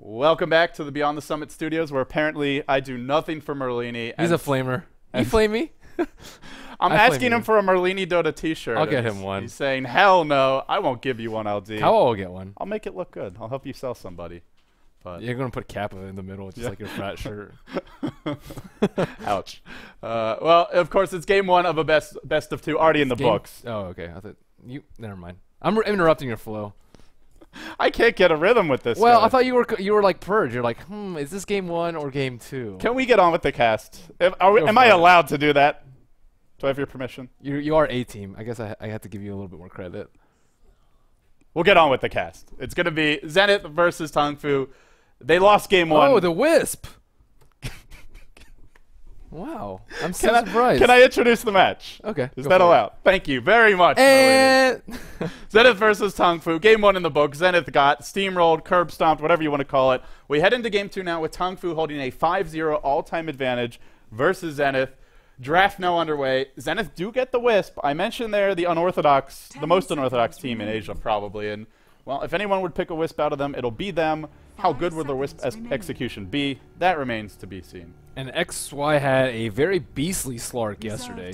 Welcome back to the Beyond the Summit studios, where apparently I do nothing for Merlini. He's a flamer. You flame me? I'm asking him for a Merlini Dota t-shirt. I'll get him one. He's saying, hell no, I won't give you one, LD. Kawa will get one. I'll make it look good. I'll help you sell somebody. But you're going to put Kappa in the middle, just like your frat shirt. Ouch. Well, of course, it's game one of a best of two, already in the books. Oh, okay. I thought never mind. I'm interrupting your flow. I can't get a rhythm with this. Well, guy. I thought you were like Purge. You're like, is this game one or game two? Can we get on with the cast? Am I allowed to do that? Do I have your permission? You are A team. I guess I have to give you a little bit more credit. We'll get on with the cast. It's going to be Zenith versus Tongfu. They lost game one. Oh, the Wisp. Wow. I'm so surprised. Can I introduce the match? Okay. Is that allowed? Thank you very much. And Zenith versus Tongfu. Game one in the book. Zenith got steamrolled, curb stomped, whatever you want to call it. We head into game two now with Tongfu holding a 5-0 all-time advantage versus Zenith. Draft now underway. Zenith do get the Wisp. I mentioned they're the most unorthodox team in Asia probably. And, well, if anyone would pick a Wisp out of them, it'll be them. How good will the Wisp execution be? That remains to be seen. And XY had a very beastly Slark yesterday.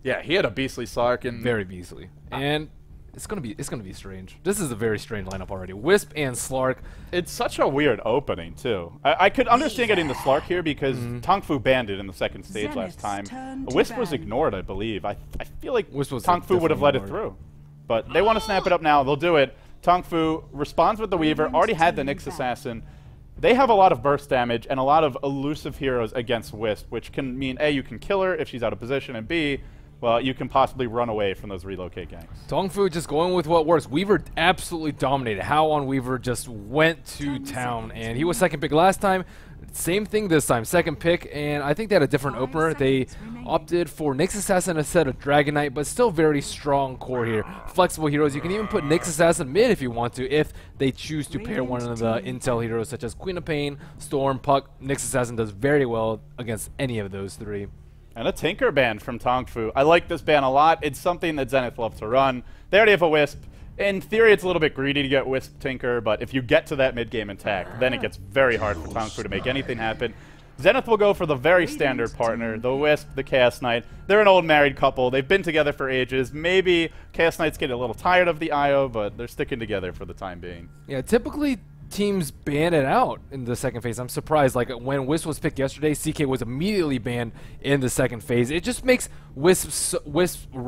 Yeah, he had a beastly Slark and very beastly. And it's gonna be strange. This is a very strange lineup already. Wisp and Slark. It's such a weird opening too. I could understand getting the Slark here because Tongfu banned it in the second stage last time. The Wisp was ignored, I believe. I feel like Tongfu would have let it through. But they want to snap it up now. They'll do it. Tongfu responds with the Weaver. Already had the Nyx Assassin. They have a lot of burst damage and a lot of elusive heroes against Wisp, which can mean A, you can kill her if she's out of position, and B, well, you can possibly run away from those relocate ganks. Tongfu just going with what works. Weaver absolutely dominated. How on Weaver just went to town, and he was second pick last time. Same thing this time, second pick, and I think they had a different opener. They opted for Nyx Assassin instead of Dragon Knight, but still very strong core here. Flexible heroes. You can even put Nyx Assassin mid if you want to, if they choose to pair one of the intel heroes such as Queen of Pain, Storm, Puck. Nyx Assassin does very well against any of those three. And a Tinker ban from Tongfu. I like this ban a lot. It's something that Zenith love to run. They already have a Wisp. In theory, it's a little bit greedy to get Wisp Tinker, but if you get to that mid-game attack, then it gets very hard for Tongfu to make anything happen. Zenith will go for the very standard partner, the Wisp, the Chaos Knight. They're an old married couple. They've been together for ages. Maybe Chaos Knight's getting a little tired of the IO, but they're sticking together for the time being. Yeah, typically teams ban it out in the second phase. I'm surprised. Like when Wisp was picked yesterday, CK was immediately banned in the second phase. It just makes Wisp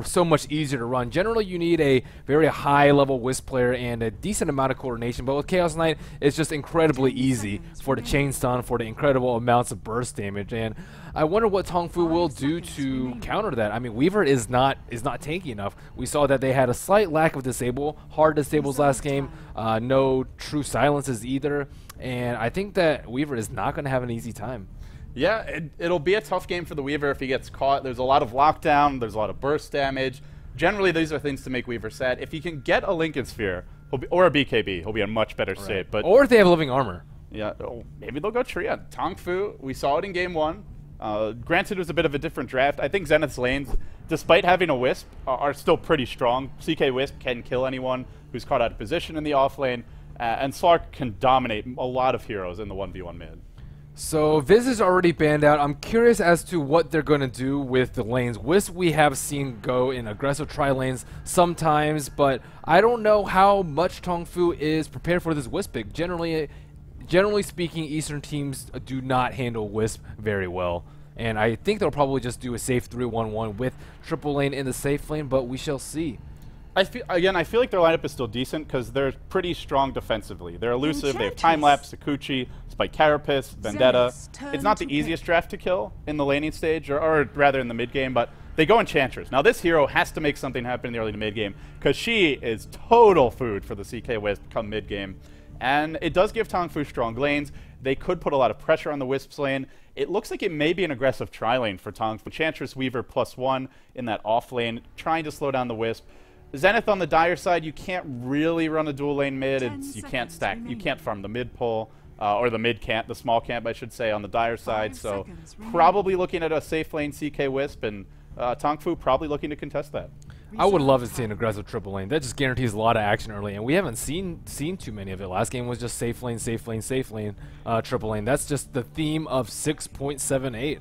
so much easier to run. Generally, you need a very high-level Wisp player and a decent amount of coordination, but with Chaos Knight, it's just incredibly easy for the chain stun, for the incredible amounts of burst damage. And I wonder what Tongfu will do to counter that. I mean, Weaver is not tanky enough. We saw that they had a slight lack of hard disables last game, no true silences either, and I think that Weaver is not going to have an easy time. Yeah, it'll be a tough game for the Weaver if he gets caught. There's a lot of lockdown, there's a lot of burst damage. Generally, these are things to make Weaver sad. If he can get a Lincoln Sphere, or a BKB, he'll be in much better shape. But or if they have living armor. Yeah, maybe they'll go Triad. Tongfu, we saw it in game one. Granted, it was a bit of a different draft. I think Zenith's lanes, despite having a Wisp, are still pretty strong. CK Wisp can kill anyone who's caught out of position in the off lane, and Slark can dominate a lot of heroes in the 1v1 mid. So Viz is already banned out. I'm curious as to what they're going to do with the lanes. Wisp we have seen go in aggressive tri-lanes sometimes, but I don't know how much Tongfu is prepared for this Wisp pick. Generally speaking, Eastern teams do not handle Wisp very well. And I think they'll probably just do a safe 3-1-1 with triple lane in the safe lane, but we shall see. I feel like their lineup is still decent because they're pretty strong defensively. They're elusive. They have Time-Lapse, Sakuchi, Spike Carapace, Vendetta. It's not the easiest draft to kill in the laning stage, or rather in the mid-game, but they go Enchantress. Now this hero has to make something happen in the early to mid-game because she is total food for the CK Wisp come mid-game. And it does give Tongfu strong lanes. They could put a lot of pressure on the Wisp's lane. It looks like it may be an aggressive tri-lane for Tongfu. Enchantress, Weaver, +1 in that off lane, trying to slow down the Wisp. Zenith on the Dire side, you can't really run a dual lane mid. You can't stack. You can't farm the mid pull or the mid camp, the small camp, I should say, on the Dire side. So probably looking at a safe lane CK Wisp, and Tongfu probably looking to contest that. I would love to see an aggressive triple lane. That just guarantees a lot of action early, and we haven't seen too many of it. Last game was just safe lane, safe lane, safe lane, triple lane. That's just the theme of 6.78.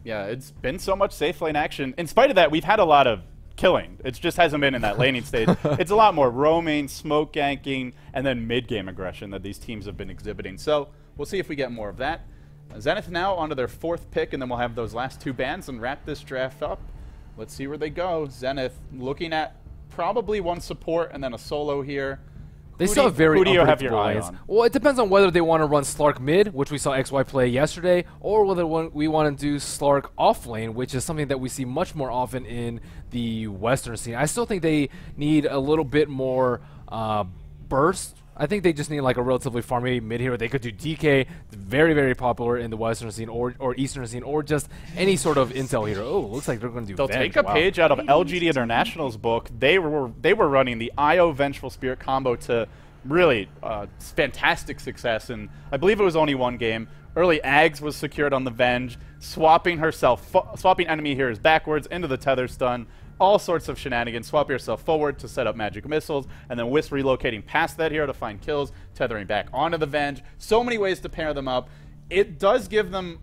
Yeah, it's been so much safe lane action. In spite of that, we've had a lot of killing. It just hasn't been in that laning stage. It's a lot more roaming, smoke ganking, and then mid-game aggression that these teams have been exhibiting. So we'll see if we get more of that. Zenith now onto their 4th pick, and then we'll have those last 2 bans and wrap this draft up. Let's see where they go. Zenith looking at probably 1 support and then a solo here. They still have very unpredictable lanes. Well, it depends on whether they want to run Slark mid, which we saw XY play yesterday, or whether we want to do Slark off lane, which is something that we see much more often in the Western scene. I still think they need a little bit more burst. I think they just need like a relatively farmy mid hero. They could do DK, very, very popular in the Western scene or Eastern scene, or just any sort of intel hero. Oh, looks like they're going to do They'll Venge. take a page out of LGD International's book. They were running the IO Vengeful Spirit combo to really fantastic success, and I believe it was only 1 game. Early Ags was secured on the Venge, swapping enemy heroes backwards into the tether stun. All sorts of shenanigans, swap yourself forward to set up magic missiles, and then Wisp relocating past that hero to find kills, tethering back onto the Venge. So many ways to pair them up. It does give them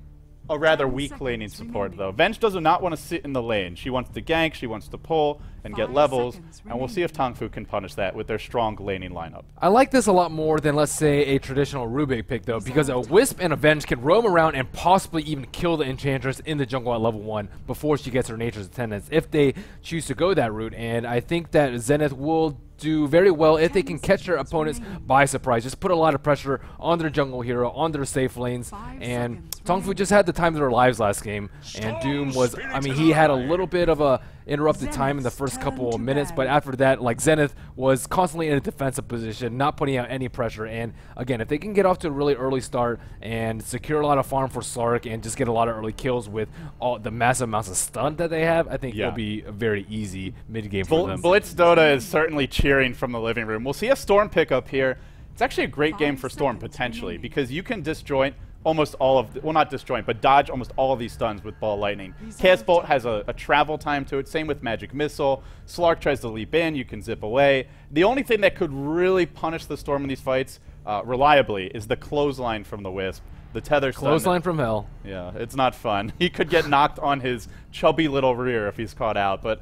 a rather weak laning support, though. Venge does not want to sit in the lane. She wants to gank, she wants to pull and get levels, and we'll see if Tongfu can punish that with their strong laning lineup. I like this a lot more than, let's say, a traditional Rubik pick, though, because a Wisp and a Venge can roam around and possibly even kill the Enchantress in the jungle at level 1 before she gets her Nature's Attendance, if they choose to go that route. And I think that Zenith will do very well if they can catch their opponents by surprise. Just put a lot of pressure on their jungle hero, on their safe lanes, and Tongfu just had the time of their lives last game, and Doom was, I mean, he had a little bit of a interrupted time in the first couple of minutes, but after that, like, Zenith was constantly in a defensive position, not putting out any pressure. And again, if they can get off to a really early start and secure a lot of farm for Slark and just get a lot of early kills with all the massive amounts of stun that they have, I think it'll be a very easy mid-game for them. Blitz Dota is certainly cheering from the living room. We'll see a Storm pick up here. It's actually a great game for Storm, potentially, because you can disjoint almost all of, well, not disjoint, but dodge almost all of these stuns with Ball Lightning. Chaos Bolt has a travel time to it, same with Magic Missile. Slark tries to leap in, you can zip away. The only thing that could really punish the Storm in these fights reliably is the clothesline from the Wisp. The tether stun. Clothesline from hell. Yeah, it's not fun. He could get knocked on his chubby little rear if he's caught out, but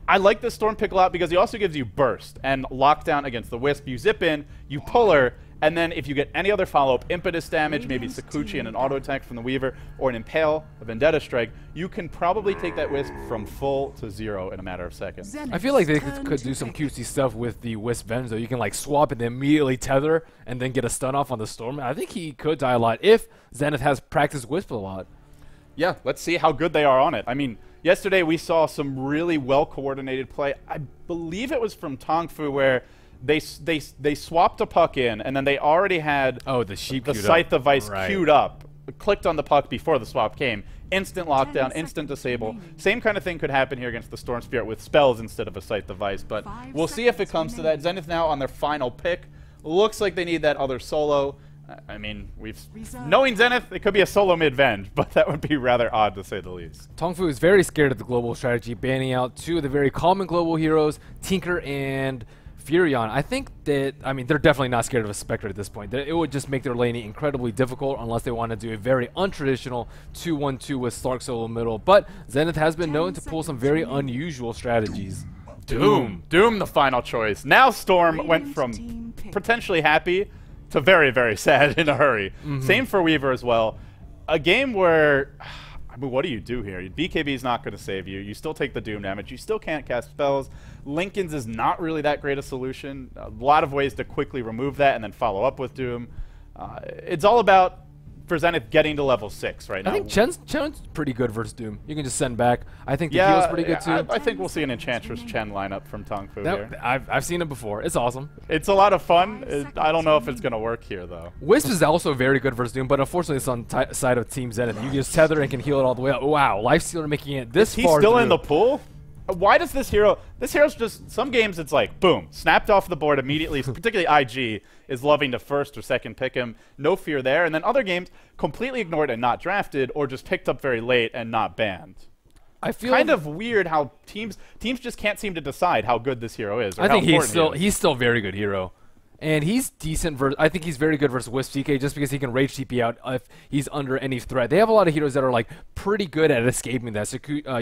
I like this Storm pick a lot because he also gives you burst and lockdown against the Wisp. You zip in, you pull her, and then if you get any other follow-up, impetus damage, maybe Sakuchi and an auto attack from the Weaver, or an Impale, a Vendetta Strike, you can probably take that Wisp from full to 0 in a matter of seconds. I feel like they could do some cutesy stuff with the Wisp Venge, though. You can like swap and then immediately tether and then get a stun off on the Storm. I think he could die a lot if Zenith has practiced Wisp a lot. Yeah, let's see how good they are on it. I mean, yesterday we saw some really well-coordinated play. I believe it was from Tongfu where they swapped a puck in, and then they already had the Scythe device queued up, clicked on the puck before the swap came. Instant lockdown, instant disable. Same kind of thing could happen here against the Storm Spirit with spells instead of a Scythe device, but we'll see if it comes to that. Zenith now on their final pick. Looks like they need that other solo. I mean, knowing Zenith, it could be a solo mid-Venge, but that would be rather odd to say the least. Tongfu is very scared of the global strategy, banning out 2 of the very common global heroes, Tinker and Furion. I think that, I mean, they're definitely not scared of a Spectre at this point. It would just make their laning incredibly difficult unless they want to do a very untraditional 2-1-2 with Slark solo middle. But Zenith has been known to pull some very unusual strategies. Doom the final choice. Now Storm went from potentially happy to very, very sad in a hurry. Same for Weaver as well. A game where, I mean, what do you do here? BKB is not going to save you. You still take the Doom damage. You still can't cast spells. Lincoln's is not really that great a solution. A lot of ways to quickly remove that and then follow up with Doom. It's all about, for Zenith, getting to level 6 right now. I think Chen's pretty good versus Doom. You can just send back. I think the heal's pretty good too. I think we'll see an Enchantress Chen lineup from Tongfu here. I've seen it before. It's awesome. It's a lot of fun. I don't know if it's going to work here, though. Wisp is also very good versus Doom, but unfortunately it's on side of Team Zenith. You just tether and can heal it all the way up. Wow, Lifestealer making it this far. He's still in the pool? Why does this hero... This hero's just... Some games it's like, boom, snapped off the board immediately. Particularly IG is loving to first or second pick him. No fear there. And then other games completely ignored and not drafted, or just picked up very late and not banned. I feel kind of weird how teams just can't seem to decide how good this hero is. Or I think how he's still a very good hero. And he's decent I think he's very good versus Wisp CK just because he can rage TP out if he's under any threat. They have a lot of heroes that are like pretty good at escaping that. You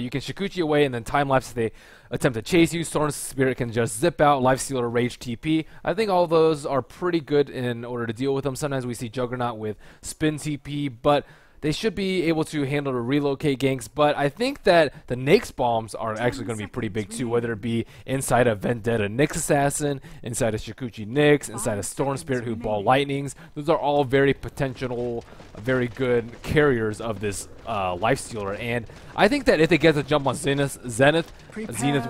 can Shikuchi away and then time lapse if they attempt to chase you. Storm Spirit can just zip out, Lifestealer, rage TP. I think all those are pretty good in order to deal with them. Sometimes we see Juggernaut with spin TP, but they should be able to handle the relocate ganks, but I think that the Nyx bombs are actually going to be pretty big too, whether it be inside a Vendetta Nyx Assassin, inside a Shikuchi Nyx, inside a Storm Spirit who ball lightnings. Those are all very potential, very good carriers of this Lifestealer, and I think that if they get the jump on Zenith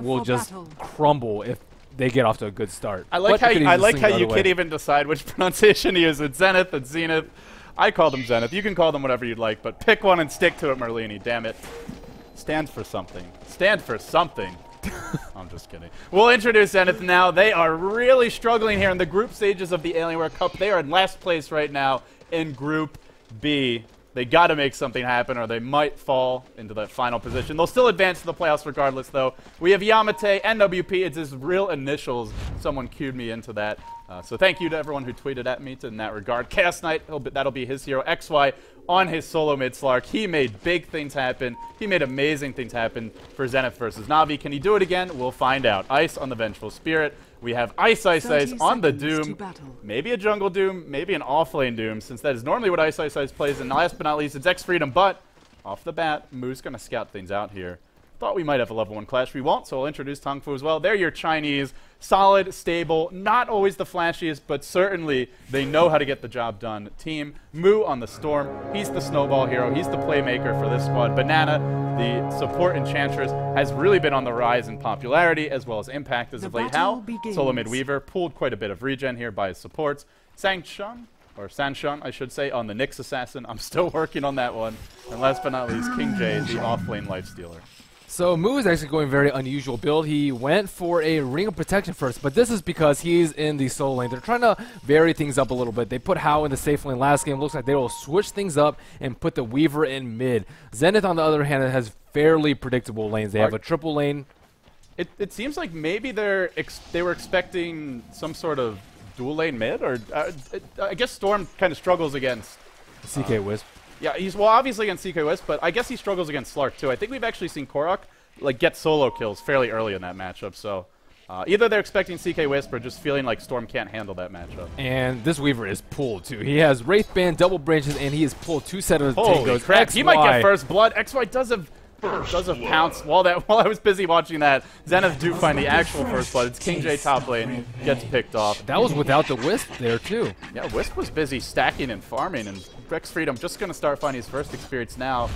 will just crumble if they get off to a good start. I like how you can't even decide which pronunciation he is. It's Zenith and Zenith. I call them Zenith. You can call them whatever you'd like, but pick one and stick to it, Merlini. Damn it. Stands for something. Stand for something. I'm just kidding. We'll introduce Zenith now. They are really struggling here in the group stages of the Alienware Cup. They are in last place right now in Group B. They got to make something happen or they might fall into that final position. They'll still advance to the playoffs regardless, though. We have Yamate, NWP. It's his real initials. Someone cued me into that. So thank you to everyone who tweeted at me in that regard. Chaos Knight, that'll be his hero. XY on his solo mid Slark. He made big things happen. He made amazing things happen for Zenith versus Na'Vi. Can he do it again? We'll find out. Ice on the Vengeful Spirit. We have Ice on the Doom. Maybe a Jungle Doom, maybe an offlane Doom, since that is normally what Ice plays. And last but not least, it's X-Freedom. But off the bat, Moo's going to scout things out here. Thought we might have a level 1 clash. We won't, so I'll introduce Tongfu as well. They're your Chinese, solid, stable, not always the flashiest, but certainly they know how to get the job done team. Moo on the Storm. He's the snowball hero. He's the playmaker for this squad. Banana, the support enchantress, has really been on the rise in popularity as well as impact as of late. How? Solo Midweaver pulled quite a bit of regen here by his supports. Sanshun, I should say, on the Nyx Assassin. I'm still working on that one. And last but not least, King J, the offlane Lifestealer. So Moo is actually going very unusual build. He went for a Ring of Protection first, but this is because he's in the solo lane. They're trying to vary things up a little bit. They put Hao in the safe lane last game. Looks like they will switch things up and put the Weaver in mid. Zenith, on the other hand, has fairly predictable lanes. They have a triple lane. It seems like maybe they were expecting some sort of dual lane mid, or I guess Storm kind of struggles against CK Wisp. Yeah, he's obviously against CK Wisp, but I guess he struggles against Slark too. I think we've actually seen Korok get solo kills fairly early in that matchup. So either they're expecting CK Wisp or just feeling like Storm can't handle that matchup. And this Weaver is pulled too. He has Wraith Band, double branches, and he has pulled 2 sets of Holy crap! He might get first blood. XY does have pounce. While I was busy watching that, Zenith do find the actual first blood. It's King J top lane, gets picked off. That was without the Wisp there too. Yeah, Wisp was busy stacking and farming, and X-Freedom just going to start finding his first experience now.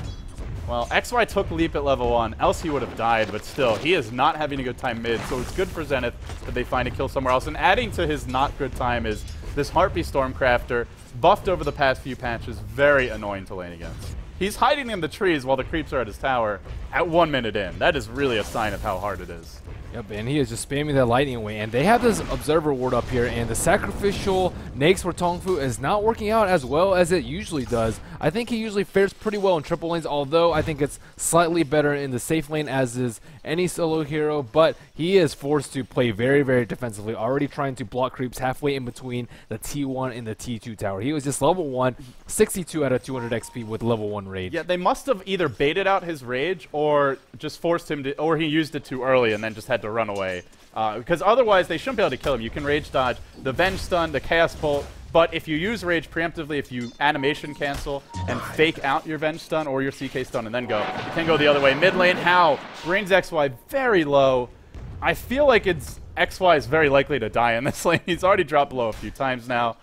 Well, XY took leap at level 1, else he would have died, but still, he is not having a good time mid, so it's good for Zenith that they find a kill somewhere else. And adding to his not good time is this Harpy Stormcrafter, buffed over the past few patches, very annoying to lane against. He's hiding in the trees while the creeps are at his tower at 1 minute in. That is really a sign of how hard it is. Yep, and he is just spamming that lightning away. And they have this Observer Ward up here, and the sacrificial Nakes for Tongfu is not working out as well as it usually does. I think he usually fares pretty well in triple lanes, although I think it's slightly better in the safe lane, as is any solo hero. But he is forced to play very, very defensively, already trying to block creeps halfway in between the T1 and the T2 tower. He was just level 1, 62 out of 200 XP with level 1 rage. Yeah, they must have either baited out his rage or just forced him to, or he used it too early and then just had to run away. Because otherwise, they shouldn't be able to kill him. You can rage dodge the Venge Stun, the Chaos Bolt, but if you use Rage preemptively, if you animation cancel and fake out your Venge Stun or your CK Stun and then go, you can go the other way. Mid lane, Hao brings XY very low. I feel like XY is very likely to die in this lane. He's already dropped below a few times now.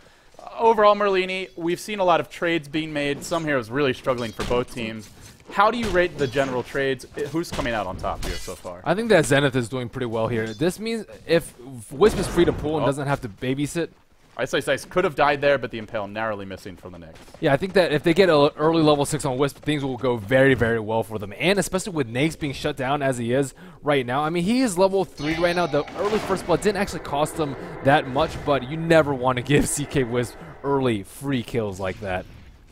Overall, Merlini, we've seen a lot of trades being made. Some heroes really struggling for both teams. How do you rate the general trades? Who's coming out on top here so far? I think that Zenith is doing pretty well here. This means if Wisp is free to pull and doesn't have to babysit. Ice could have died there, but the Impale narrowly missing from the Nyx. Yeah, I think that if they get an early level 6 on Wisp, things will go very, very well for them. And especially with Nyx being shut down as he is right now. I mean, he is level 3 right now. The early first blood didn't actually cost him that much, but you never want to give CK Wisp early free kills like that.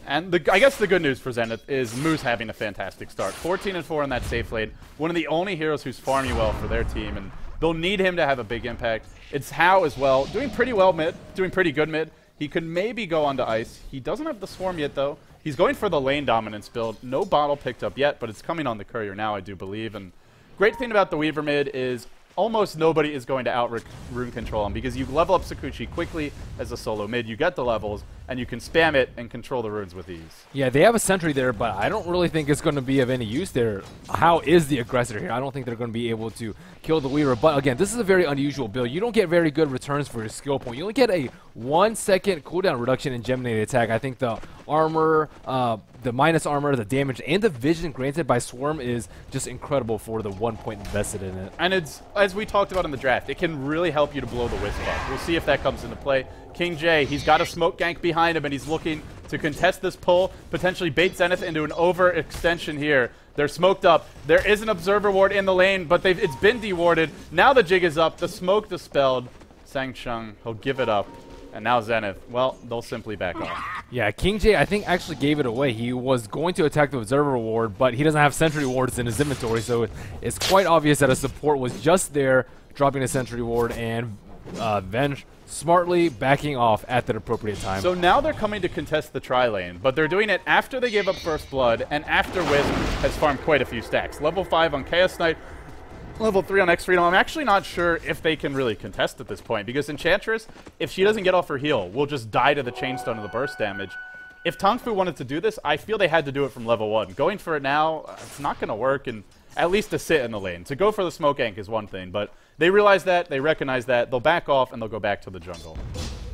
And I guess the good news for Zenith is Moose having a fantastic start. 14-4 in that safe lane. One of the only heroes who's farming well for their team, and they'll need him to have a big impact. It's How as well, doing pretty well mid, doing pretty good mid. He could maybe go onto ice. He doesn't have the swarm yet, though. He's going for the lane dominance build. No bottle picked up yet, but it's coming on the courier now, I do believe. And great thing about the Weaver mid is almost nobody is going to out-rune control him because you level up Sakuchi quickly as a solo mid. You get the levels, and you can spam it and control the runes with ease. Yeah, they have a sentry there, but I don't really think it's going to be of any use there. How is the aggressor here? I don't think they're going to be able to kill the Weaver. But again, this is a very unusual build. You don't get very good returns for your skill point. You only get a 1 second cooldown reduction in Geminated attack. I think the armor, the minus armor, the damage, and the vision granted by Swarm is just incredible for the 1 point invested in it. And it's, as we talked about in the draft, it can really help you to blow the Wisp up. We'll see if that comes into play. King J, he's got a smoke gank behind him, and he's looking to contest this pull, potentially bait Zenith into an overextension here. They're smoked up. There is an observer ward in the lane, but it's been dewarded. Now the jig is up. The smoke dispelled. Sang-Chung, he'll give it up. And now Zenith, well, they'll simply back off. Yeah, King J, I think, actually gave it away. He was going to attack the observer ward, but he doesn't have sentry wards in his inventory, so it's quite obvious that a support was just there, dropping a sentry ward, and Venge smartly backing off at that appropriate time. So now they're coming to contest the tri-lane, but they're doing it after they gave up First Blood and after Wisp has farmed quite a few stacks. Level 5 on Chaos Knight, level 3 on X-Freedom. I'm actually not sure if they can really contest at this point, because Enchantress, if she doesn't get off her heal, will just die to the Chainstone of the burst damage. If Tongfu wanted to do this, I feel they had to do it from level 1. Going for it now, it's not going to work, and at least to sit in the lane. To go for the smoke gank is one thing, but they realize that, they recognize that, they'll back off, and they'll go back to the jungle.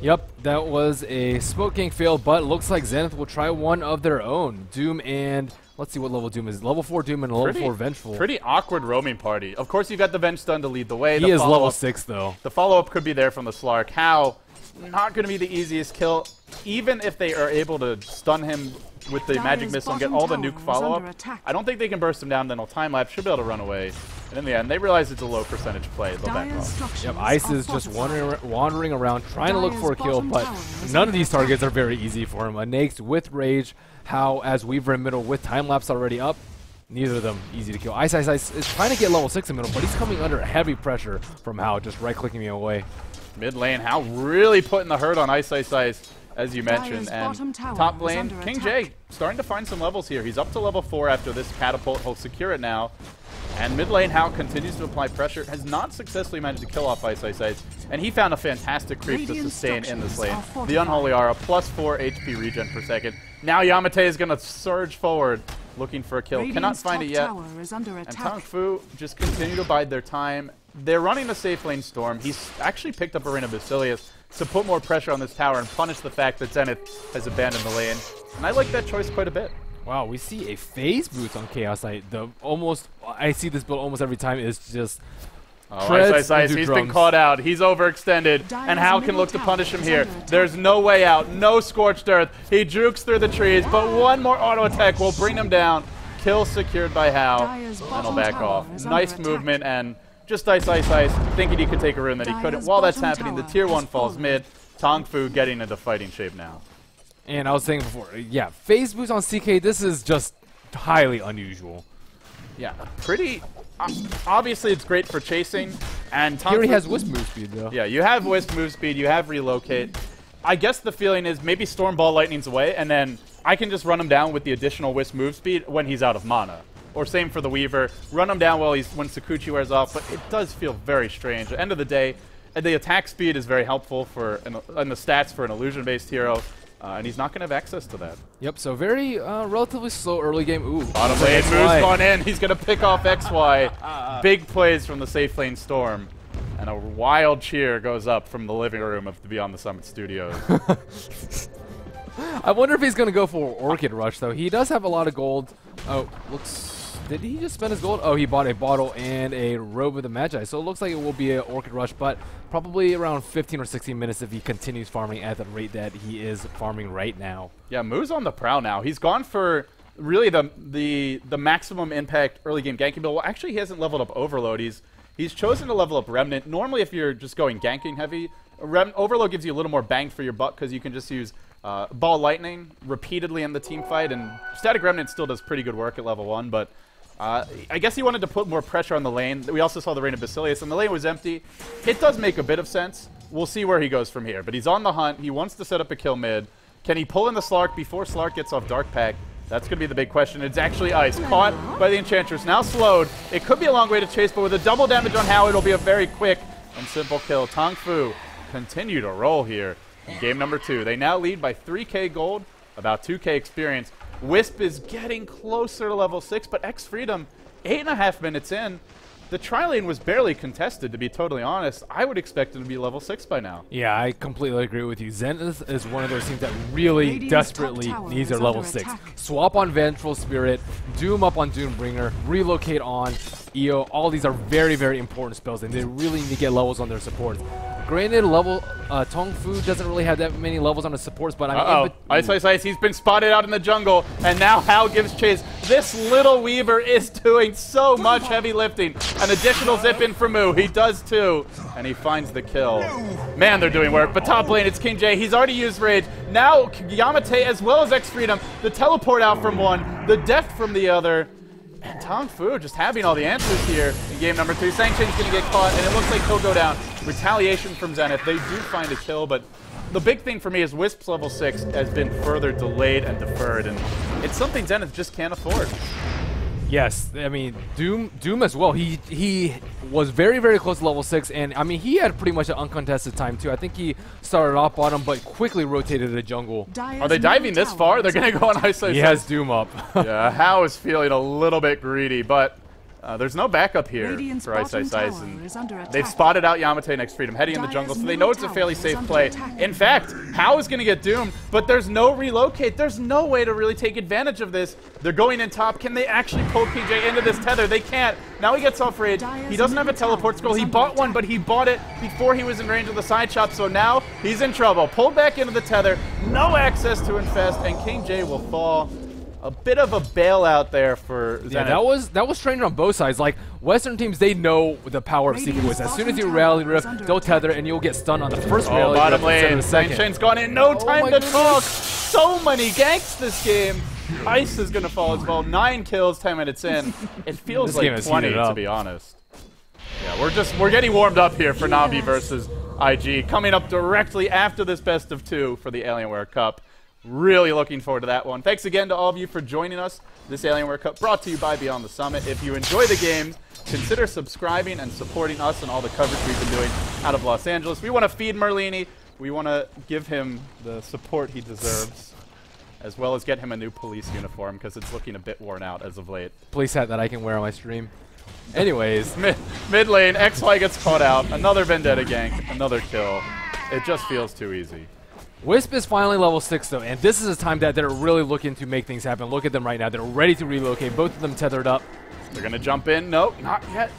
Yep, that was a smoke gank fail, but looks like Zenith will try one of their own. Doom and, let's see what level Doom is. Level 4 Doom and level 4 Vengeful. Pretty awkward roaming party. Of course, you've got the Venge stun to lead the way. He is level 6, though. The follow-up could be there from the Slark. How? Not going to be the easiest kill. Even if they are able to stun him with the magic missile and get all the nuke follow-up, I don't think they can burst him down, then he'll time-lapse, should be able to run away. And in the end, they realize it's a low percentage play. They'll back off. Yep, Ice is just wandering around, trying to look for a kill, but none of these targets are very easy for him. A Nakes with Rage, How as Weaver in middle with time-lapse already up. Neither of them easy to kill. Ice is trying to get level 6 in middle, but he's coming under heavy pressure from How, just right-clicking me away. Mid lane, How really putting the hurt on Ice, as you mentioned. And top lane, King J starting to find some levels here. He's up to level 4 after this catapult. He'll secure it now. And mid lane, How continues to apply pressure. Has not successfully managed to kill off Ice. And he found a fantastic creep to sustain in this lane. The Unholy Aura, plus 4 HP regen per second. Now Yamate is going to surge forward, looking for a kill. Cannot find it yet. And Tongfu just continue to bide their time. They're running a safe lane Storm. He's actually picked up Arena Basilius to put more pressure on this tower and punish the fact that Zenith has abandoned the lane. And I like that choice quite a bit. Wow, we see a phase boost on Chaos Knight. I see this build almost every time. It's just Ice. He's been caught out. He's overextended. And How can look to punish him here? There's no way out. No Scorched Earth. He jukes through the trees, but one more auto attack will bring him down. Kill secured by How, and he'll back off. Nice movement, and just Ice, thinking he could take a rune that he couldn't. While that's happening, the tier 1 falls mid. Tongfu getting into fighting shape now. And I was saying before, yeah, phase boost on CK, this is just highly unusual. Yeah, pretty... obviously, it's great for chasing, and Tongfu... He already has Wisp move speed, though. Yeah, you have Wisp move speed, you have Relocate. I guess the feeling is maybe Storm Ball Lightning's away, and then I can just run him down with the additional Wisp move speed when he's out of mana. Or same for the Weaver. Run him down when Sakuchi wears off, but it does feel very strange. At the end of the day, the attack speed is very helpful and the stats for an illusion-based hero. And he's not going to have access to that. Yep, so very relatively slow early game. Ooh. Bottom lane, Move's gone in. He's going to pick off XY. Big plays from the safe lane Storm. And a wild cheer goes up from the living room of the Beyond the Summit studios. I wonder if he's going to go for Orchid Rush, though. He does have a lot of gold. Oh, looks... Did he just spend his gold? Oh, he bought a bottle and a Robe of the Magi. So it looks like it will be an Orchid Rush, but probably around 15 or 16 minutes if he continues farming at the rate that he is farming right now. Yeah, Moo's on the prowl now. He's gone for really the maximum impact early game ganking build. Well, actually, he hasn't leveled up Overload. He's chosen to level up Remnant. Normally, if you're just going ganking heavy, Overload gives you a little more bang for your buck because you can just use Ball Lightning repeatedly in the team fight, and Static Remnant still does pretty good work at level 1, but I guess he wanted to put more pressure on the lane. We also saw the Reign of Basilius, and the lane was empty. It does make a bit of sense. We'll see where he goes from here, but he's on the hunt. He wants to set up a kill mid. Can he pull in the Slark before Slark gets off Dark Pact? That's going to be the big question. It's actually Ice, caught by the Enchantress, now slowed. It could be a long way to chase, but with a double damage on How, it'll be a very quick and simple kill. Tongfu continue to roll here in game number 2. They now lead by 3k gold, about 2k experience. Wisp is getting closer to level 6, but X-Freedom, 8.5 minutes in. The tri-lane was barely contested, to be totally honest. I would expect him to be level 6 by now. Yeah, I completely agree with you. Zenith is one of those teams that really desperately needs their level 6. Swap on Vengeful Spirit, Doom up on Doombringer, relocate on EO. All these are very, very important spells, and they really need to get levels on their supports. Granted, Tongfu doesn't really have that many levels on his supports, but Ice, Ice, Ice. He's been spotted out in the jungle, and now Hal gives chase. This little Weaver is doing so much heavy lifting. An additional zip in for Moo. He does too, and he finds the kill. Man, they're doing work. But top lane, it's King J. He's already used Rage. Now Yamate as well as X-Freedom. The teleport out from one, the death from the other. And Tongfu just having all the answers here in game number 2. Sanction's going to get caught, and it looks like he'll go down. Retaliation from Zenith. They do find a kill, but the big thing for me is Wisp's level 6 has been further delayed and deferred, and it's something Zenith just can't afford. Yes, I mean, Doom as well. He was very, very close to level 6, and I mean, he had pretty much an uncontested time too. I think he started off bottom, but quickly rotated the jungle. Are they diving this far? They're going to go on Ice Ice. He has Doom up. Yeah, Hao is feeling a little bit greedy, but there's no backup here for Ice Ice Ice, and they've spotted out Yamate and X-Freedom heading in the jungle, so they know it's a fairly safe play. In fact, Hao is going to get doomed, but there's no relocate. There's no way to really take advantage of this. They're going in top. Can they actually pull PJ into this tether? They can't. Now he gets off rage. He doesn't have a teleport scroll. He bought one, but he bought it before he was in range of the side chop, so now he's in trouble. Pulled back into the tether. No access to infest, and King J will fall. A bit of a bailout there for Zenith. Yeah, that was strained on both sides. Like, Western teams, they know the power of Secret Wisp. As soon as you rally rift, they'll tether, and you'll get stunned on the first rally bottom rift lane. Shane's gone in. No time to talk. So many ganks this game. Ice is going to fall as well. 9 kills, 10 minutes in. It feels like 20, to be honest. Yeah, we're getting warmed up here for Navi versus IG. Coming up directly after this best of 2 for the Alienware Cup. Really looking forward to that one. Thanks again to all of you for joining us. This Alienware Cup brought to you by Beyond the Summit. If you enjoy the games, consider subscribing and supporting us and all the coverage we've been doing out of Los Angeles. We want to feed Merlini. We want to give him the support he deserves, as well as get him a new police uniform because it's looking a bit worn out as of late. Police hat that I can wear on my stream. Anyways. Mid lane, XY gets caught out. Another Vendetta gank, another kill. It just feels too easy. Wisp is finally level 6 though, and this is a time that they're really looking to make things happen. Look at them right now. They're ready to relocate. Both of them tethered up. They're going to jump in. Nope, not yet.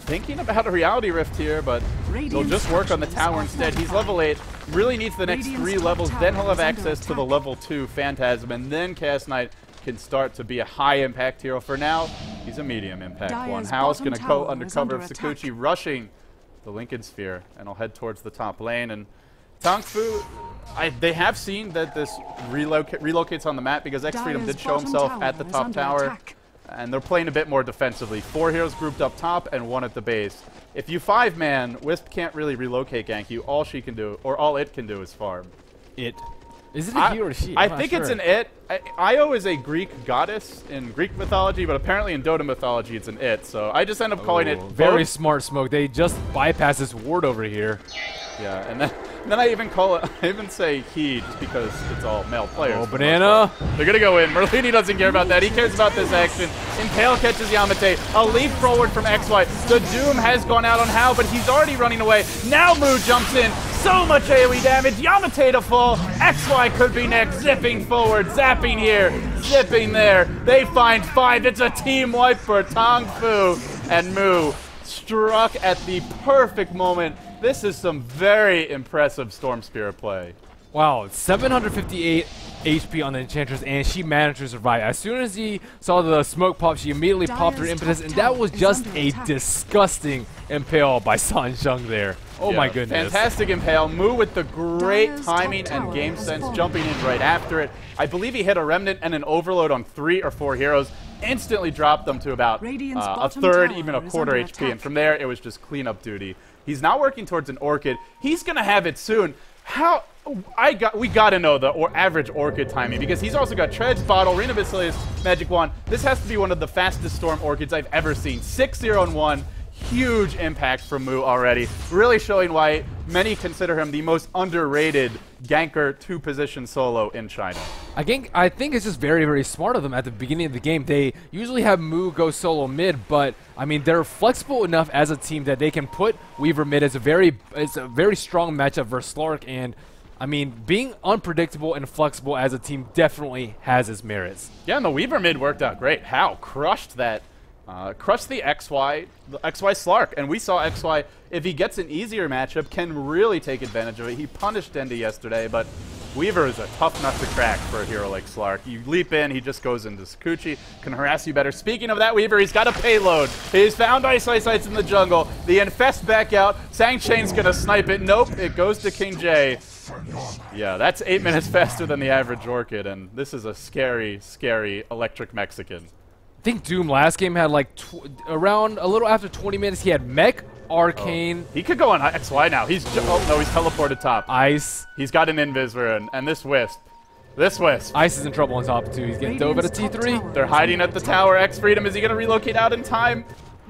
Thinking about a reality rift here, but they'll just work on the tower instead. He's level 8. Really needs the next 3 levels. Then he'll have access to the level 2 Phantasm, and then Chaos Knight can start to be a high impact hero. For now, he's a medium impact one. Hal's going to go undercover of Sakuchi, rushing the Lincoln Sphere, and I'll head towards the top lane. And Tongfu, they have seen that this relocates on the map because X-Freedom did show himself at the top tower, and they're playing a bit more defensively. 4 heroes grouped up top and 1 at the base. If you 5-man, Wisp can't really relocate gank you. All she can do, or all it can do, is farm. It. Is it a he or a she? I think it's an it. Io is a Greek goddess in Greek mythology, but apparently in Dota mythology it's an it, so I just end up calling it very smart, Smoke. They just bypass this ward over here. Yeah, and then I even call it, I even say he just because it's all male players. Oh, banana. They're going to go in. Merlini doesn't care about that. He cares about this action. Impale catches Yamate. A leap forward from XY. The Doom has gone out on Hao, but he's already running away. Now Moo jumps in. So much AoE damage. Yamate to fall. XY could be next. Zipping forward. Zapping here. Zipping there. They find 5. It's a team wipe for Tongfu. And Moo struck at the perfect moment. This is some very impressive Storm Spirit play. Wow, 758 HP on the Enchantress, and she managed to survive. As soon as he saw the smoke pop, she immediately popped her impetus, and that was just a disgusting impale by Sansheng there. Oh my goodness. Fantastic impale. Moo with the great timing and game sense, jumping in right after it. I believe he hit a remnant and an overload on 3 or 4 heroes. Instantly dropped them to about a third, even a quarter HP. And from there, it was just cleanup duty. He's now working towards an Orchid. He's going to have it soon. We gotta know the average Orchid timing, because he's also got Treads, Bottle, Rena Basilius, Magic Wand. This has to be one of the fastest Storm Orchids I've ever seen. 6-0-1. Huge impact from Moo already. Really showing why many consider him the most underrated ganker 2-position solo in China. I think it's just very, very smart of them at the beginning of the game. They usually have Moo go solo mid, but I mean they're flexible enough as a team that they can put Weaver mid as a very strong matchup versus Slark. And I mean, being unpredictable and flexible as a team definitely has its merits. Yeah, and the Weaver mid worked out great. How crushed that. Crushed the XY Slark, and we saw XY, if he gets an easier matchup, can really take advantage of it. He punished Dendi yesterday, but Weaver is a tough nut to crack for a hero like Slark. You leap in, he just goes into Sakuchi, can harass you better. Speaking of that, Weaver, he's got a payload. He's found Ice Sights in the jungle. The Infest back out. Sangchain's gonna snipe it. Nope, it goes to King J. Yeah, that's 8 minutes faster than the average Orchid, and this is a scary, scary electric Mexican. I think Doom last game had like around a little after 20 minutes. He had Mech, Arcane. He could go on XY now. Oh no, he's teleported top. Ice. He's got an Invis rune, and this Wisp. Ice is in trouble on top too. He's getting dove at a T3. They're hiding at the tower. X-Freedom, is he gonna relocate out in time?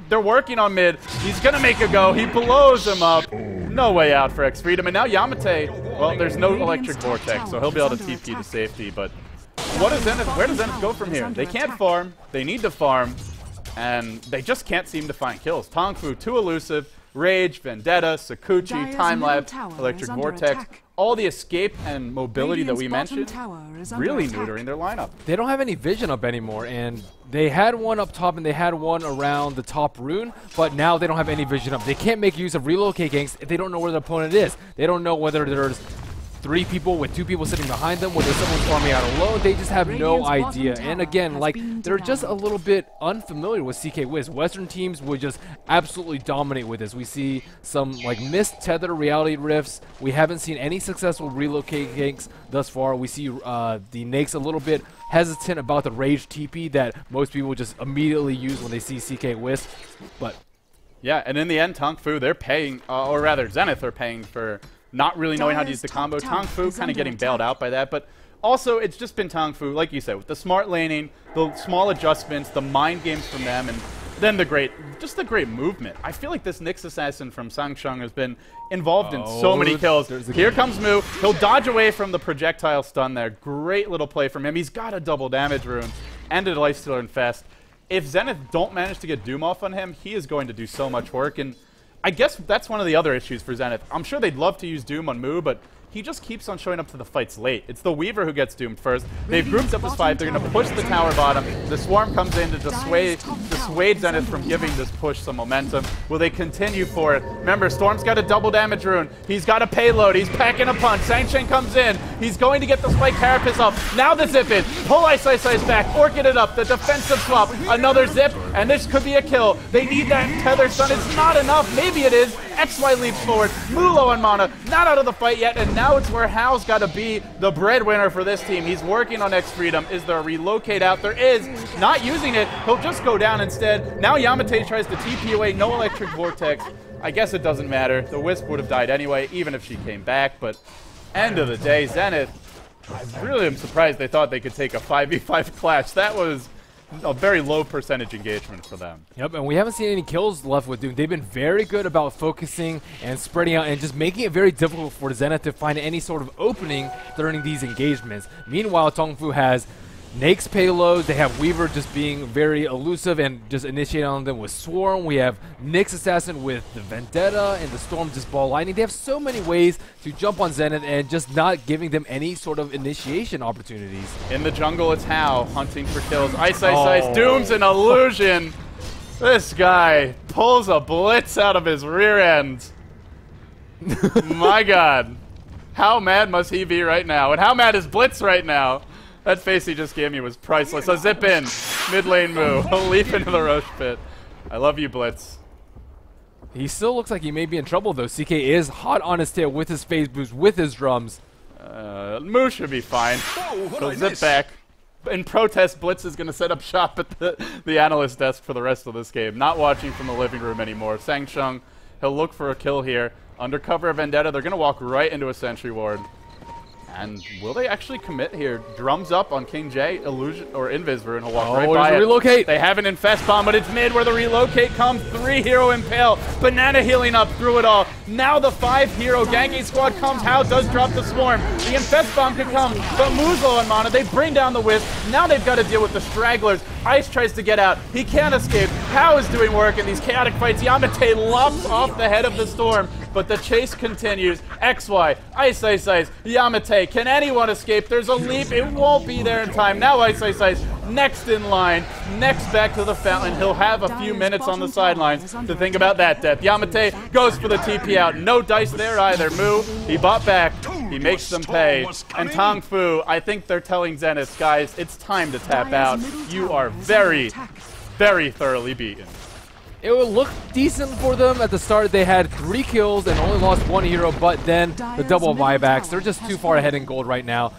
They're working on mid. He's gonna make a go. He blows him up. No way out for X-Freedom. And now Yamate, well, there's no electric vortex, so he'll be able to TP to safety, but where does Zenith go from here? They can't farm. They need to farm. And they just can't seem to find kills. Tongfu, too elusive. Rage, Vendetta, Sakuchi, Time-Lapse, Electric Vortex. All the escape and mobility that we mentioned, really neutering their lineup. They don't have any vision up anymore, and they had one up top and they had one around the top rune, but now they don't have any vision up. They can't make use of relocate ganks if they don't know where their opponent is. They don't know whether there's 3 people with 2 people sitting behind them, whether someone's farming out alone. They just have no idea. And again, like, they're just a little bit unfamiliar with CK Wiz. Western teams would just absolutely dominate with this. We see some like missed tether reality rifts. We haven't seen any successful relocate ganks thus far. We see the Nakes a little bit hesitant about the Rage TP that most people just immediately use when they see CK Wiz. But yeah, and in the end, Tongfu, they're paying, or rather Zenith are paying for not really knowing how to use the combo. Tongfu kind of getting bailed out by that, but also it's just been Tongfu, like you said, with the smart laning, the small adjustments, the mind games from them, and then the great movement. I feel like this Nyx assassin from Sangcheng has been involved in so many kills. Here comes Moo. He'll dodge away from the projectile stun there. Great little play from him. He's got a double damage rune and a Lifestealer Infest. If Zenith don't manage to get Doom off on him, he is going to do so much work, and I guess that's one of the other issues for Zenith. I'm sure they'd love to use Doom on Moo, but he just keeps on showing up to the fights late. It's the Weaver who gets doomed first. They've grouped up as 5. They're going to push the tower bottom. The Swarm comes in to dissuade Zenith from giving this push some momentum. Will they continue for it? Remember, Storm's got a double damage rune. He's got a payload. He's packing a punch. Sangcheng comes in. He's going to get the Spike Carapace up. Now the zip in. Pull Ice back. Orchid it up. The defensive swap. Another zip, and this could be a kill. They need that tether stun. It's not enough. Maybe it is. XY leaps forward. Moo low on mana. Not out of the fight yet, and now it's where Hal's got to be the breadwinner for this team. He's working on X-Freedom. Is there a relocate out? There is. Not using it. He'll just go down instead. Now Yamate tries to TP away. No electric vortex. I guess it doesn't matter. The Wisp would have died anyway, even if she came back. But end of the day, Zenith, I really am surprised they thought they could take a 5v5 clash. That was a very low percentage engagement for them. Yep, and we haven't seen any kills left with Doom. They've been very good about focusing and spreading out and just making it very difficult for Zenith to find any sort of opening during these engagements. Meanwhile, Tongfu has Nake's payloads. They have Weaver just being very elusive and just initiating on them with Swarm. We have Nyx Assassin with the Vendetta and the Storm just ball lightning. They have so many ways to jump on Zenith and just not giving them any sort of initiation opportunities. In the jungle, it's Hao hunting for kills. Ice. Doom's an illusion. This guy pulls a Blitz out of his rear end. My God. How mad must he be right now? And how mad is Blitz right now? That face he just gave me was priceless. A zip in. Mid lane Moo. A leap into the Roche pit. I love you, Blitz. He still looks like he may be in trouble, though. CK is hot on his tail with his phase boost, with his drums. Moo should be fine. He'll zip back. In protest, Blitz is going to set up shop at the analyst desk for the rest of this game. Not watching from the living room anymore. Sangsheng, he'll look for a kill here. Under cover of Vendetta, they're going to walk right into a Sentry Ward. And will they actually commit here? Drums up on King J, Illusion, or Invisver, and he'll walk right by it. Relocate. They have an Infest Bomb, but it's mid where the relocate comes. 3-hero Impale. Banana healing up through it all. Now the 5-hero ganking squad comes. How does drop the Swarm. The Infest Bomb could come, but Muzo and Mana, they bring down the Wisp. Now they've got to deal with the stragglers. Ice tries to get out. He can't escape. How is doing work in these chaotic fights. Yamate lops off the head of the Storm, but the chase continues. XY, Ice, Yamate. Can anyone escape? There's a leap. It won't be there in time. Now Ice, next in line. Next back to the fountain. He'll have a few minutes on the sidelines to think about that death. Yamate goes for the TP out. No dice there either. Moo, he bought back. He makes them pay. And Tongfu, I think they're telling Zenith, guys, it's time to tap out. You are very, very thoroughly beaten. It would look decent for them at the start. They had 3 kills and only lost 1 hero, but then the double buybacks. They're just too far ahead in gold right now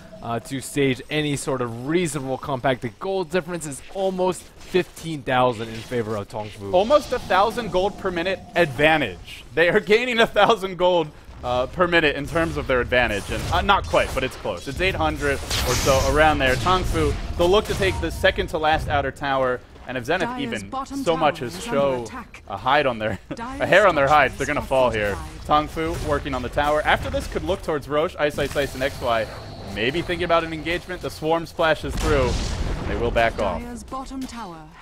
to stage any sort of reasonable comeback. The gold difference is almost 15,000 in favor of Tongfu. Almost 1,000 gold per minute advantage. They are gaining 1,000 gold per minute in terms of their advantage, and not quite, but it's close. It's 800 or so around there. Tongfu, they'll look to take the second to last outer tower. And if Zenith even so much as show a hide on their, a hair on their hides, they're going to fall here. Tongfu working on the tower. After this could look towards Roche, Ice, and XY. Maybe thinking about an engagement. The Swarm splashes through. And they will back off.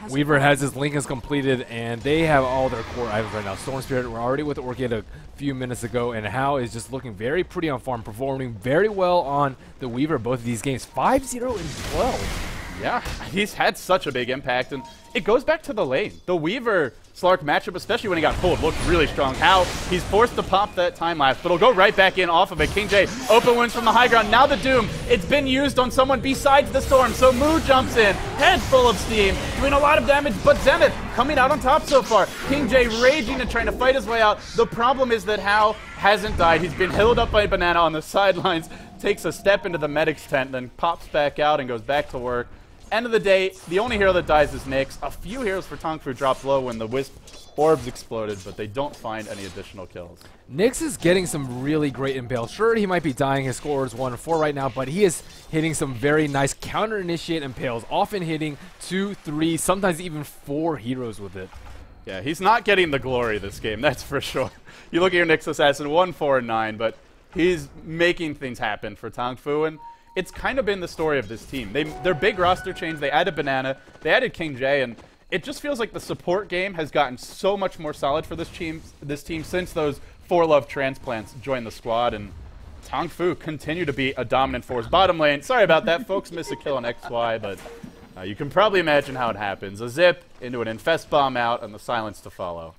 Weaver has his link is completed, and they have all their core items right now. Storm Spirit, we're already with the Orchid a few minutes ago, and Hao is just looking very pretty on farm, performing very well on the Weaver both of these games. 5-0 and 12. Yeah, he's had such a big impact, and it goes back to the lane. The Weaver-Slark matchup, especially when he got pulled, looked really strong. How he's forced to pop that time lapse, but he'll go right back in off of it. King J, open wins from the high ground. Now the Doom, it's been used on someone besides the Storm, so Moo jumps in, head full of steam, doing a lot of damage, but Zenith coming out on top so far. King J raging and trying to fight his way out. The problem is that Hao hasn't died. He's been healed up by Banana on the sidelines, takes a step into the medic's tent, then pops back out and goes back to work. End of the day, the only hero that dies is Nyx. A few heroes for Tongfu dropped low when the Wisp orbs exploded, but they don't find any additional kills. Nyx is getting some really great impales. Sure, he might be dying. His score is 1-4 right now, but he is hitting some very nice counter-initiate impales, often hitting 2, 3, sometimes even 4 heroes with it. Yeah, he's not getting the glory this game, that's for sure. You look at your Nyx Assassin, 1, 4, and 9, but he's making things happen for Tongfu, and it's kind of been the story of this team. Their big roster change, they added Banana, they added King J, and it just feels like the support game has gotten so much more solid for this team since those 4 Love transplants joined the squad, and Tongfu continue to be a dominant force. Bottom lane, sorry about that, folks missed a kill on XY, but you can probably imagine how it happens. A zip into an Infest Bomb out, and the silence to follow.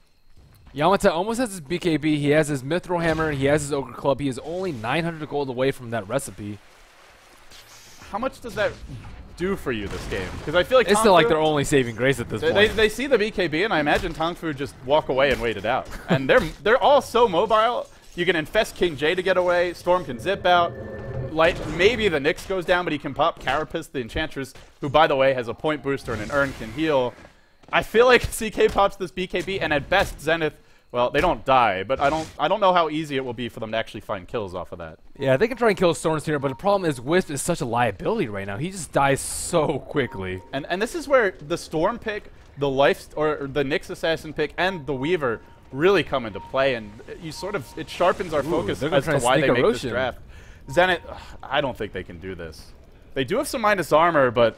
Yamate almost has his BKB, he has his Mithril Hammer, he has his Ogre Club, he is only 900 gold away from that recipe. How much does that do for you this game? Because I feel like it's still like their only saving grace at this point. They see the BKB, and I imagine Tongfu just walk away and wait it out. And they're all so mobile. You can infest King J to get away. Storm can zip out. Like maybe the Nyx goes down, but he can pop Carapace, the Enchantress, who by the way has a point booster and an urn can heal. I feel like CK pops this BKB, and at best Zenith, well, they don't die, but I don't know how easy it will be for them to actually find kills off of that. Yeah, they can try and kill Storms here, but the problem is Wisp is such a liability right now. He just dies so quickly. And this is where the Storm pick, the the Nyx Assassin pick, and the Weaver really come into play, and it sharpens our focus as to why they make this draft. Zenith, I don't think they can do this. They do have some minus armor, but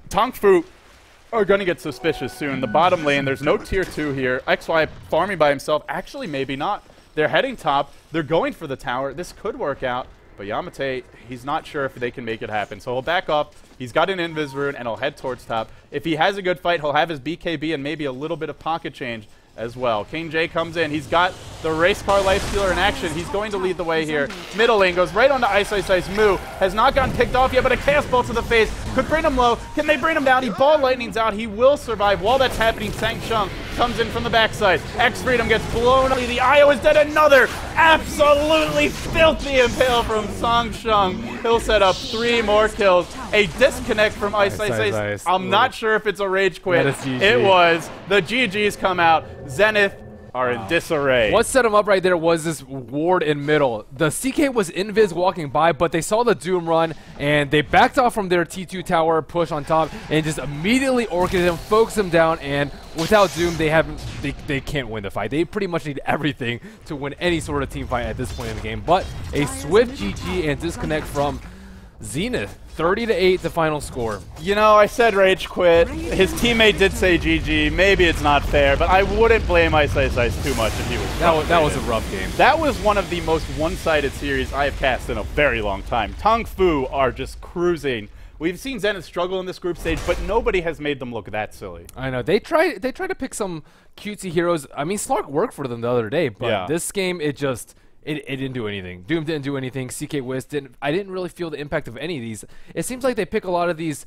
Tongfu are going to get suspicious soon. The bottom lane, there's no tier 2 here. XY farming by himself. Actually, maybe not. They're heading top. They're going for the tower. This could work out, but Yamate, he's not sure if they can make it happen. So he'll back up. He's got an Invis rune, and he'll head towards top. If he has a good fight, he'll have his BKB and maybe a little bit of pocket change as well. King J comes in. He's got the race car lifestealer in action. He's going to lead the way here. Middle lane goes right onto Ice. Moo has not gotten picked off yet, but a Chaos Bolt to the face could bring him low. Can they bring him down? He ball lightnings out. He will survive. While that's happening, Sangsheng comes in from the backside. X Freedom gets blown up. The IO is dead. Another absolutely filthy impale from Song Shung. He'll set up 3 more kills. A disconnect from Ice. I'm not sure if it's a rage quit. It was. The GGs come out. Zenith are in disarray. What set him up right there was this ward in middle. The CK was invis walking by, but they saw the Doom run, and they backed off from their T2 tower push on top, and just immediately orchestrated him, focused him down, and without Doom, they can't win the fight. They pretty much need everything to win any sort of team fight at this point in the game. But a swift GG and disconnect from Zenith. 30-8 the final score. You know, I said rage quit. His teammate did say GG. Maybe it's not fair, but I wouldn't blame Ice too much if he was. That was a rough game. That was one of the most one-sided series I have cast in a very long time. Tongfu are just cruising. We've seen Zenith struggle in this group stage, but nobody has made them look that silly. I know. They tried to pick some cutesy heroes. I mean, Slark worked for them the other day, but this game, it didn't do anything. Doom didn't do anything. CK Wiz didn't. I didn't really feel the impact of any of these. It seems like they pick a lot of these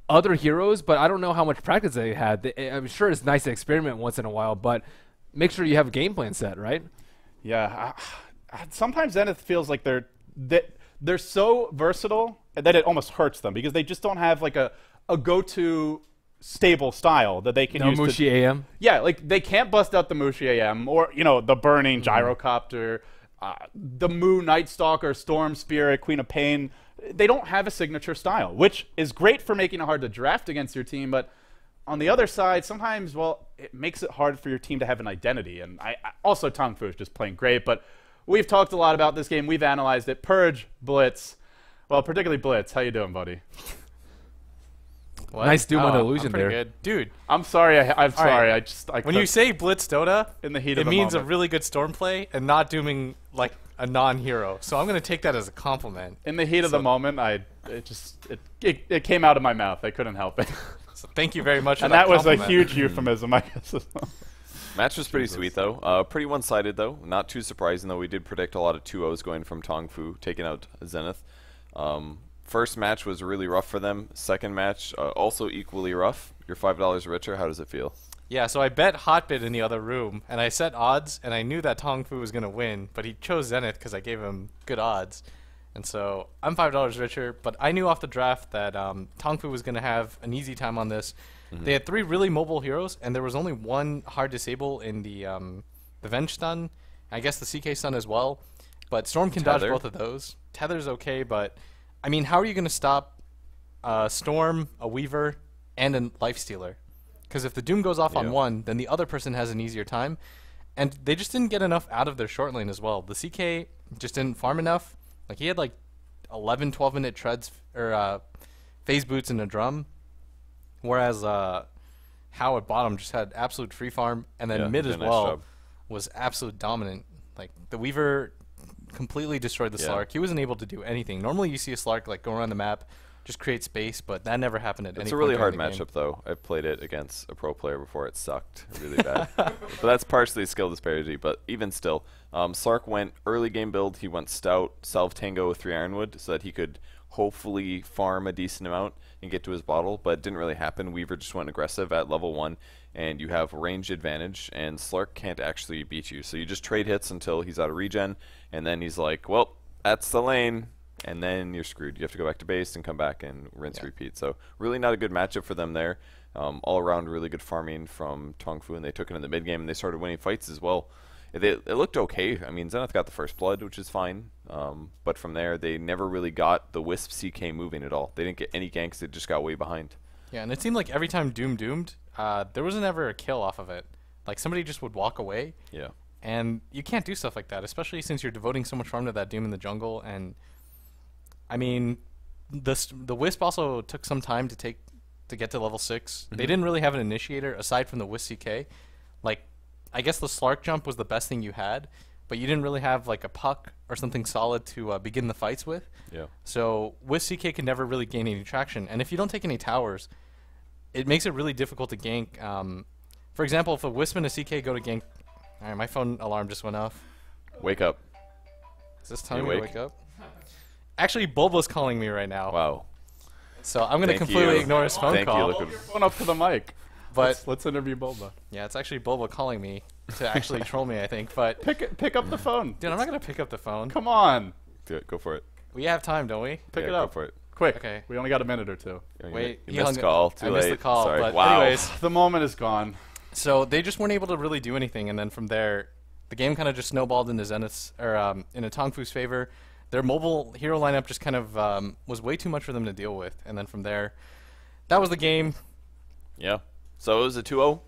other heroes, but I don't know how much practice they had. I'm sure it's nice to experiment once in a while, but make sure you have a game plan set, right? Yeah. Sometimes Zenith feels like they're so versatile that it almost hurts them because they just don't have like a go-to stable style that they can use. No Mushi AM? Yeah, like they can't bust out the Mushi AM or, you know, the burning gyrocopter, the Mu Night Stalker, Storm Spirit, Queen of Pain. They don't have a signature style, which is great for making it hard to draft against your team, but on the other side, sometimes, well, it makes it hard for your team to have an identity. And also Tongfu is just playing great, but we've talked a lot about this game. We've analyzed it. Purge, Blitz. Well, particularly Blitz. How you doing, buddy? What? Nice Doom on illusion there. Good. Dude. I'm sorry. I'm sorry. Right. When you say Blitz Dota, in the heat of it the means moment. a really good storm play and not dooming like a non-hero. So I'm going to take that as a compliment. In the heat of the moment, it came out of my mouth. I couldn't help it. So thank you very much for and that was compliment. a huge euphemism, I guess. Match was pretty sweet, though. Pretty one-sided, though. Not too surprising, though. We did predict a lot of 2-0s going from Tongfu, taking out Zenith. First match was really rough for them. Second match, also equally rough. You're $5 richer. How does it feel? Yeah, so I bet Hotbit in the other room, and I set odds, and I knew that Tongfu was going to win, but he chose Zenith because I gave him good odds. And so I'm $5 richer, but I knew off the draft that Tongfu was going to have an easy time on this. They had 3 really mobile heroes, and there was only 1 hard disable in the Venge stun. I guess the CK stun as well. But Storm can dodge both of those. Tether's okay, but I mean, how are you going to stop Storm, a Weaver, and a Lifestealer? Because if the Doom goes off on one, then the other person has an easier time. And they just didn't get enough out of their short lane as well. The CK just didn't farm enough. Like, he had like 11, 12-minute treads or phase boots in a drum. Whereas How at bottom just had absolute free farm. And then mid as well was absolute dominant. Like, the Weaver completely destroyed the Slark. He wasn't able to do anything. Normally you see a Slark like go around the map, just create space, but that never happened at any point. It's a really hard matchup, though. I've played it against a pro player before. It sucked really bad. But that's partially skill disparity, but even still. Slark went early game build. He went Stout, Salve Tango with 3 Ironwood so that he could hopefully farm a decent amount and get to his bottle, but it didn't really happen. Weaver just went aggressive at level 1, and you have range advantage, and Slark can't actually beat you. So you just trade hits until he's out of regen, and then he's like, well, that's the lane. And then you're screwed. You have to go back to base and come back and rinse, repeat. So really not a good matchup for them there. All around really good farming from Tongfu, and they took it in the mid game, and they started winning fights as well. It looked okay. I mean, Zenith got the first blood, which is fine. But from there, they never really got the Wisp CK moving at all. They didn't get any ganks. They just got way behind. Yeah, and it seemed like every time Doom doomed, there wasn't ever a kill off of it. Like, somebody just would walk away. Yeah. And you can't do stuff like that, especially since you're devoting so much farm to that Doom in the jungle. And I mean, the Wisp also took some time to get to level 6. They didn't really have an initiator aside from the Wisp CK. Like, I guess the Slark jump was the best thing you had, but you didn't really have like a puck or something solid to begin the fights with. Yeah. So Wisp CK can never really gain any traction, and if you don't take any towers, it makes it really difficult to gank. For example, if a Wisp and a CK go to gank, all right, my phone alarm just went off. Wake up. Is this telling me to wake up? Actually, Bulba's calling me right now. Wow. So I'm going to completely ignore his phone call. Hold your phone up to the mic. But let's interview Bulba. yeah, it's actually Bulba calling me to actually troll me, I think. But Pick up the phone. dude, I'm not gonna pick up the phone. Come on. Do it. Go for it. We have time, don't we? Pick Yeah, it go up. for it. Quick. Okay. We only got a minute or two. Wait, you he missed hung- the call. Too I late. missed the call, Sorry. but wow. anyways. The moment is gone. So they just weren't able to really do anything, and then from there, the game kind of just snowballed into Zenith's or into Tongfu's favor. Their mobile hero lineup just kind of was way too much for them to deal with, and then from there, that was the game. Yeah. So it was a 2-0.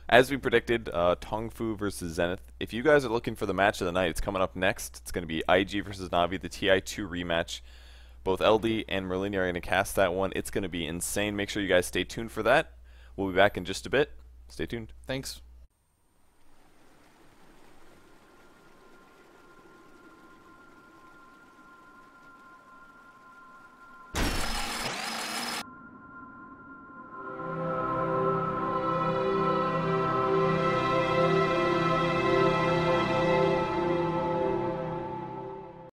As we predicted, Tongfu versus Zenith. If you guys are looking for the match of the night, it's coming up next. It's going to be IG versus Navi, the TI2 rematch. Both LD and Merlini are going to cast that one. It's going to be insane. Make sure you guys stay tuned for that. We'll be back in just a bit. Stay tuned. Thanks.